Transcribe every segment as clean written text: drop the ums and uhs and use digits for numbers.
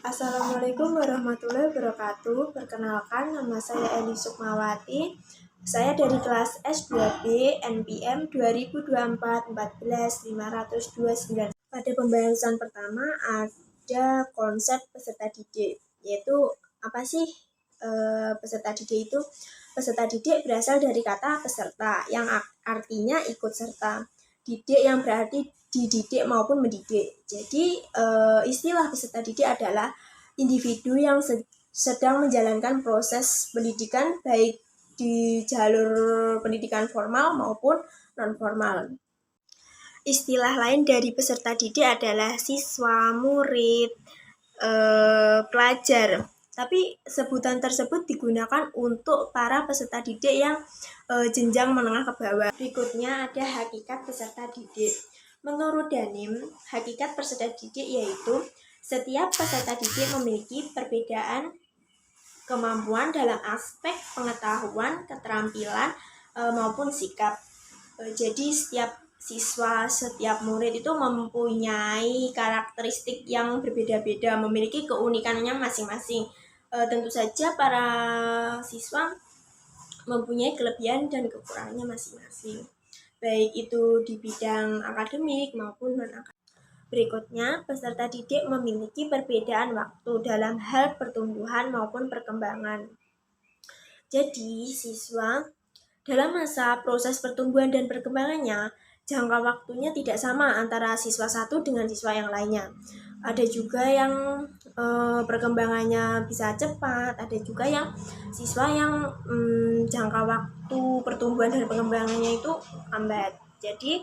Assalamualaikum warahmatullahi wabarakatuh. Perkenalkan, nama saya Eli Sukmawati. Saya dari kelas S2B NPM 2024-14-529. Pada pembahasan pertama ada konsep peserta didik, yaitu apa sih peserta didik itu? Peserta didik berasal dari kata peserta yang artinya ikut serta. Didik yang berarti dididik maupun mendidik. Jadi istilah peserta didik adalah individu yang sedang menjalankan proses pendidikan baik di jalur pendidikan formal maupun non formal. Istilah lain dari peserta didik adalah siswa, murid, pelajar. Tapi sebutan tersebut digunakan untuk para peserta didik yang jenjang menengah ke bawah. Berikutnya ada hakikat peserta didik. Menurut Danim, hakikat peserta didik yaitu setiap peserta didik memiliki perbedaan kemampuan dalam aspek pengetahuan, keterampilan, maupun sikap. Jadi setiap siswa, setiap murid itu mempunyai karakteristik yang berbeda-beda, memiliki keunikannya masing-masing. Tentu saja para siswa mempunyai kelebihan dan kekurangannya masing-masing, baik itu di bidang akademik maupun non-akademik. Berikutnya, peserta didik memiliki perbedaan waktu dalam hal pertumbuhan maupun perkembangan. Jadi, siswa dalam masa proses pertumbuhan dan perkembangannya, jangka waktunya tidak sama antara siswa satu dengan siswa yang lainnya. Ada juga yang perkembangannya bisa cepat, ada juga yang siswa yang jangka waktu pertumbuhan dan perkembangannya itu lambat. Jadi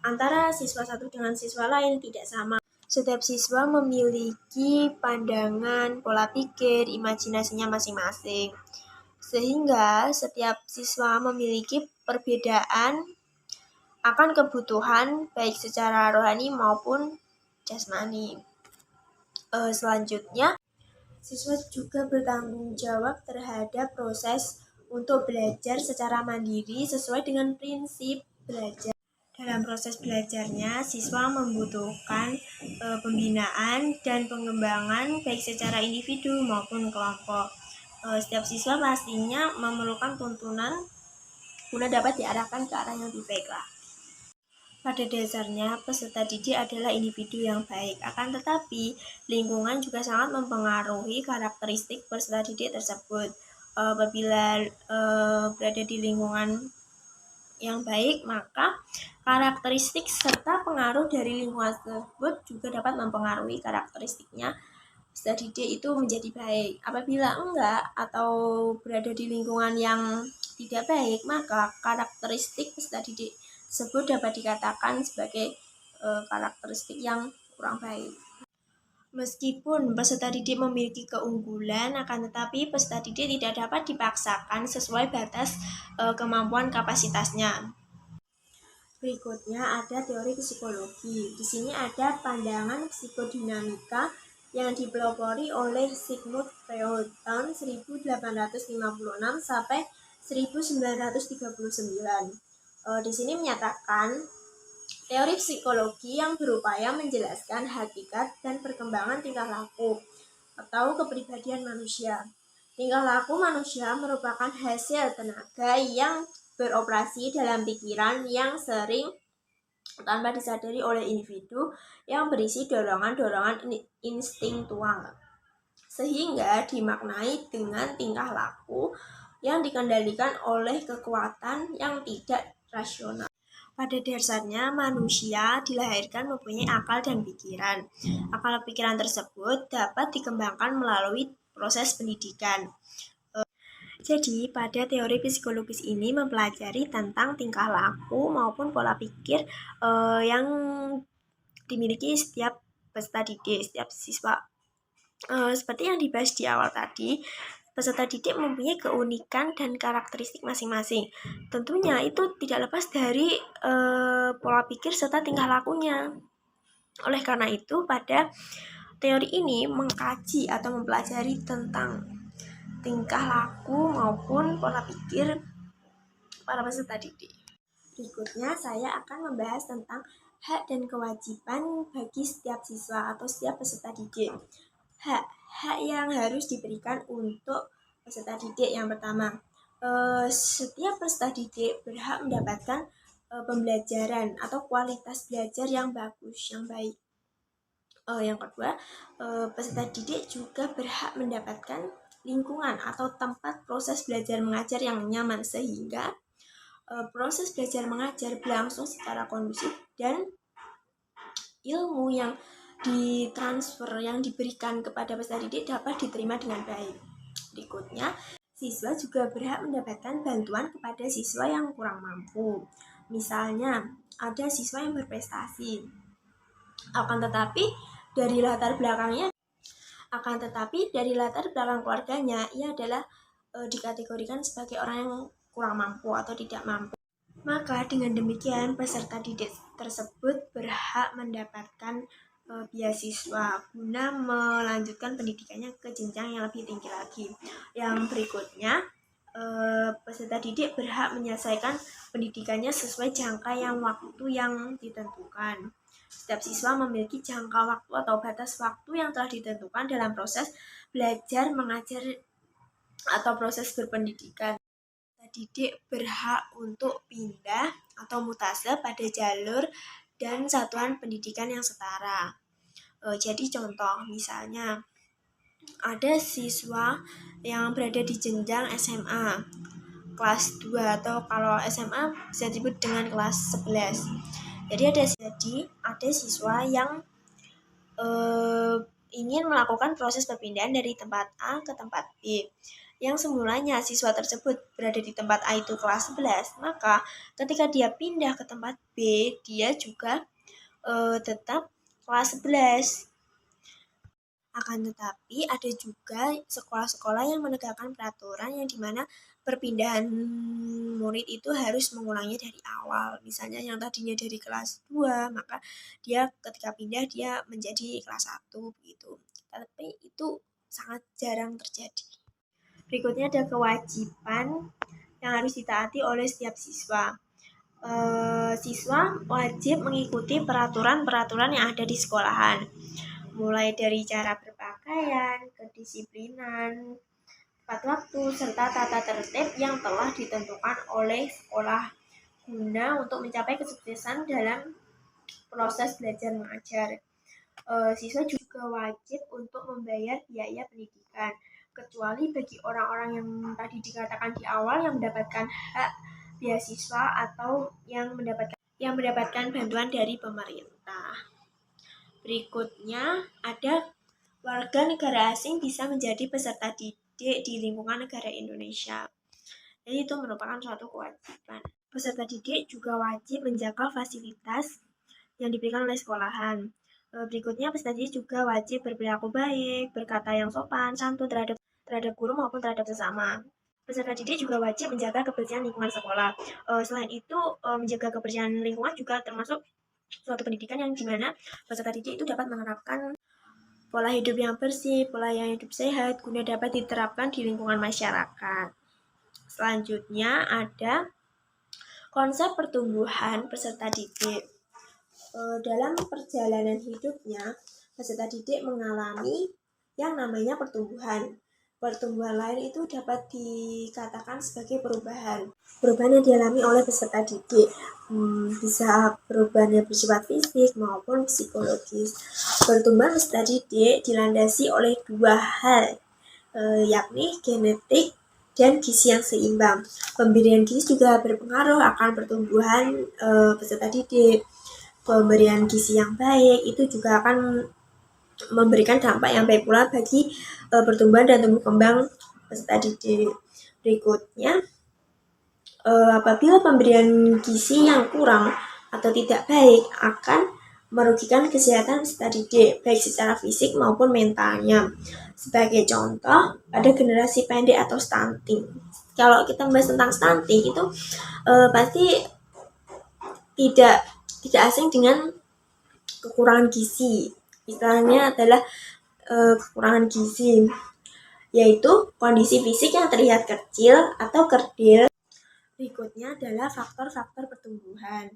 antara siswa satu dengan siswa lain tidak sama. Setiap siswa memiliki pandangan, pola pikir, imajinasinya masing-masing. Sehingga setiap siswa memiliki perbedaan akan kebutuhan baik secara rohani maupun jasmani. Selanjutnya, siswa juga bertanggung jawab terhadap proses untuk belajar secara mandiri sesuai dengan prinsip belajar. Dalam proses belajarnya, siswa membutuhkan pembinaan dan pengembangan baik secara individu maupun kelompok. Setiap siswa pastinya memerlukan tuntunan guna dapat diarahkan ke arah yang lebih baik lah. Pada dasarnya, peserta didik adalah individu yang baik. Akan tetapi, lingkungan juga sangat mempengaruhi karakteristik peserta didik tersebut. Apabila berada di lingkungan yang baik, maka karakteristik serta pengaruh dari lingkungan tersebut juga dapat mempengaruhi karakteristiknya peserta didik itu menjadi baik. Apabila enggak atau berada di lingkungan yang tidak baik, maka karakteristik peserta didik tersebut dapat dikatakan sebagai karakteristik yang kurang baik. Meskipun peserta didik memiliki keunggulan, akan tetapi peserta didik tidak dapat dipaksakan sesuai batas kemampuan kapasitasnya. Berikutnya ada teori psikologi. Di sini ada pandangan psikodinamika yang dipelopori oleh Sigmund Freud tahun 1856 sampai 1939. Di sini menyatakan teori psikologi yang berupaya menjelaskan hakikat dan perkembangan tingkah laku atau kepribadian manusia. Tingkah laku manusia merupakan hasil tenaga yang beroperasi dalam pikiran yang sering tanpa disadari oleh individu yang berisi dorongan-dorongan instingtual, sehingga dimaknai dengan tingkah laku yang dikendalikan oleh kekuatan yang tidak rasional. Pada dasarnya, manusia dilahirkan mempunyai akal dan pikiran. Akal pikiran tersebut dapat dikembangkan melalui proses pendidikan. Jadi, pada teori psikologis ini mempelajari tentang tingkah laku maupun pola pikir yang dimiliki setiap peserta didik, setiap siswa. Seperti yang dibahas di awal tadi, peserta didik mempunyai keunikan dan karakteristik masing-masing. Tentunya itu tidak lepas dari pola pikir serta tingkah lakunya. Oleh karena itu, pada teori ini mengkaji atau mempelajari tentang tingkah laku maupun pola pikir para peserta didik. Berikutnya, saya akan membahas tentang hak dan kewajiban bagi setiap siswa atau setiap peserta didik. Hak yang harus diberikan untuk peserta didik yang pertama, setiap peserta didik berhak mendapatkan pembelajaran atau kualitas belajar yang bagus, yang baik. Yang kedua, peserta didik juga berhak mendapatkan lingkungan atau tempat proses belajar mengajar yang nyaman sehingga proses belajar mengajar berlangsung secara kondusif dan ilmu yang ditransfer, yang diberikan kepada peserta didik dapat diterima dengan baik. Berikutnya, siswa juga berhak mendapatkan bantuan kepada siswa yang kurang mampu. Misalnya, ada siswa yang berprestasi, akan tetapi dari latar belakang keluarganya ia adalah dikategorikan sebagai orang yang kurang mampu atau tidak mampu. Maka dengan demikian peserta didik tersebut berhak mendapatkan beasiswa guna melanjutkan pendidikannya ke jenjang yang lebih tinggi lagi. Yang berikutnya, peserta didik berhak menyelesaikan pendidikannya sesuai jangka waktu yang ditentukan. Setiap siswa memiliki jangka waktu atau batas waktu yang telah ditentukan dalam proses belajar mengajar atau proses berpendidikan. Peserta didik berhak untuk pindah atau mutase pada jalur dan satuan pendidikan yang setara. Jadi contoh, misalnya ada siswa yang berada di jenjang SMA kelas 2 atau kalau SMA bisa disebut dengan kelas 11. Jadi ada siswa yang ingin melakukan proses perpindahan dari tempat A ke tempat B. Yang semulanya siswa tersebut berada di tempat A itu kelas 11, maka ketika dia pindah ke tempat B, dia juga tetap kelas 11. Akan tetapi ada juga sekolah-sekolah yang menegakkan peraturan yang dimana perpindahan murid itu harus mengulangnya dari awal. Misalnya yang tadinya dari kelas 2, maka dia ketika pindah dia menjadi kelas 1 begitu. Tapi itu sangat jarang terjadi. Berikutnya ada kewajiban yang harus ditaati oleh setiap siswa. Siswa wajib mengikuti peraturan-peraturan yang ada di sekolahan, mulai dari cara berpakaian, kedisiplinan, tepat waktu, serta tata tertib yang telah ditentukan oleh sekolah guna untuk mencapai kesuksesan dalam proses belajar mengajar. Siswa juga wajib untuk membayar biaya pendidikan, kecuali bagi orang-orang yang tadi dikatakan di awal yang mendapatkan hak beasiswa atau yang mendapatkan bantuan dari pemerintah. Berikutnya ada warga negara asing bisa menjadi peserta didik di lingkungan negara Indonesia. Jadi itu merupakan suatu kewajiban. Peserta didik juga wajib menjaga fasilitas yang diberikan oleh sekolahan. Berikutnya, peserta didik juga wajib berperilaku baik, berkata yang sopan, santun terhadap guru maupun terhadap sesama. Peserta didik juga wajib menjaga kebersihan lingkungan sekolah. Selain itu, menjaga kebersihan lingkungan juga termasuk suatu pendidikan yang dimana peserta didik itu dapat menerapkan pola hidup yang bersih, pola yang hidup sehat, guna dapat diterapkan di lingkungan masyarakat. Selanjutnya ada konsep pertumbuhan peserta didik. Dalam perjalanan hidupnya, peserta didik mengalami yang namanya pertumbuhan. Pertumbuhan lahir itu dapat dikatakan sebagai perubahan yang dialami oleh peserta didik. Bisa perubahan yang bersifat fisik maupun psikologis. Pertumbuhan peserta didik dilandasi oleh dua hal, yakni genetik dan gizi yang seimbang. Pemberian gizi juga berpengaruh akan pertumbuhan peserta didik. Pemberian gizi yang baik itu juga akan memberikan dampak yang baik pula bagi pertumbuhan dan tumbuh kembang peserta didik. Berikutnya, apabila pemberian gizi yang kurang atau tidak baik akan merugikan kesehatan peserta didik, baik secara fisik maupun mentalnya. Sebagai contoh, ada generasi pendek atau stunting. Kalau kita membahas tentang stunting itu pasti tidak asing dengan kekurangan gizi. Istilahnya adalah kekurangan gizi, yaitu kondisi fisik yang terlihat kecil atau kerdil. Berikutnya adalah faktor-faktor pertumbuhan.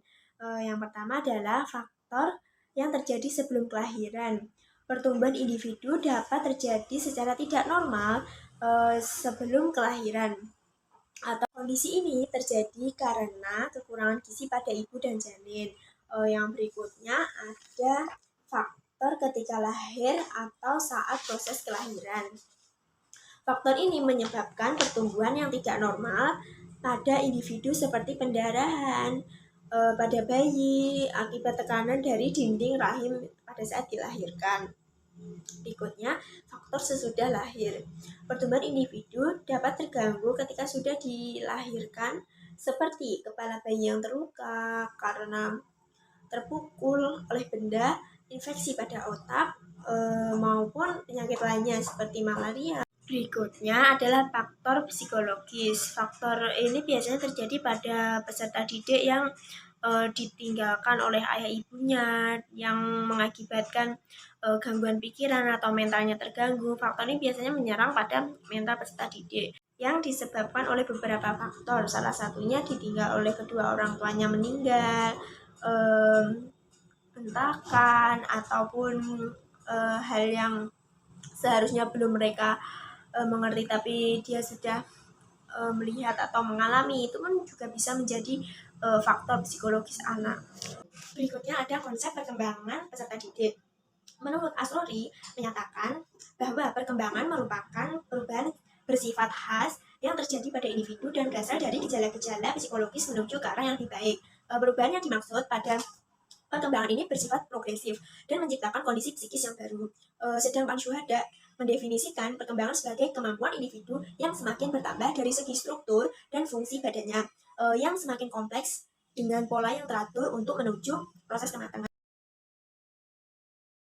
Yang pertama adalah faktor yang terjadi sebelum kelahiran. Pertumbuhan individu dapat terjadi secara tidak normal sebelum kelahiran. Atau kondisi ini terjadi karena kekurangan gizi pada ibu dan janin. Yang berikutnya ada faktor ketika lahir atau saat proses kelahiran. Faktor ini menyebabkan pertumbuhan yang tidak normal pada individu seperti pendarahan pada bayi akibat tekanan dari dinding rahim pada saat dilahirkan. Berikutnya, faktor sesudah lahir. Pertumbuhan individu dapat terganggu ketika sudah dilahirkan, seperti kepala bayi yang terluka karena terpukul oleh benda, infeksi pada otak, maupun penyakit lainnya seperti malaria. Berikutnya adalah faktor psikologis. Faktor ini biasanya terjadi pada peserta didik yang ditinggalkan oleh ayah ibunya, yang mengakibatkan gangguan pikiran atau mentalnya terganggu. Faktor ini biasanya menyerang pada mental peserta didik yang disebabkan oleh beberapa faktor. Salah satunya ditinggal oleh kedua orang tuanya meninggal, bentakan, ataupun hal yang seharusnya belum mereka mengerti tapi dia sudah melihat atau mengalami, itu pun juga bisa menjadi faktor psikologis anak. Berikutnya ada konsep perkembangan peserta didik. Menurut Asrori menyatakan bahwa perkembangan merupakan perubahan bersifat khas yang terjadi pada individu dan berasal dari gejala-gejala psikologis menuju ke arah yang lebih baik. Perubahan yang dimaksud pada perkembangan ini bersifat progresif dan menciptakan kondisi psikis yang baru. Sedangkan Syuhada mendefinisikan perkembangan sebagai kemampuan individu yang semakin bertambah dari segi struktur dan fungsi badannya, yang semakin kompleks dengan pola yang teratur untuk menuju proses kematangan.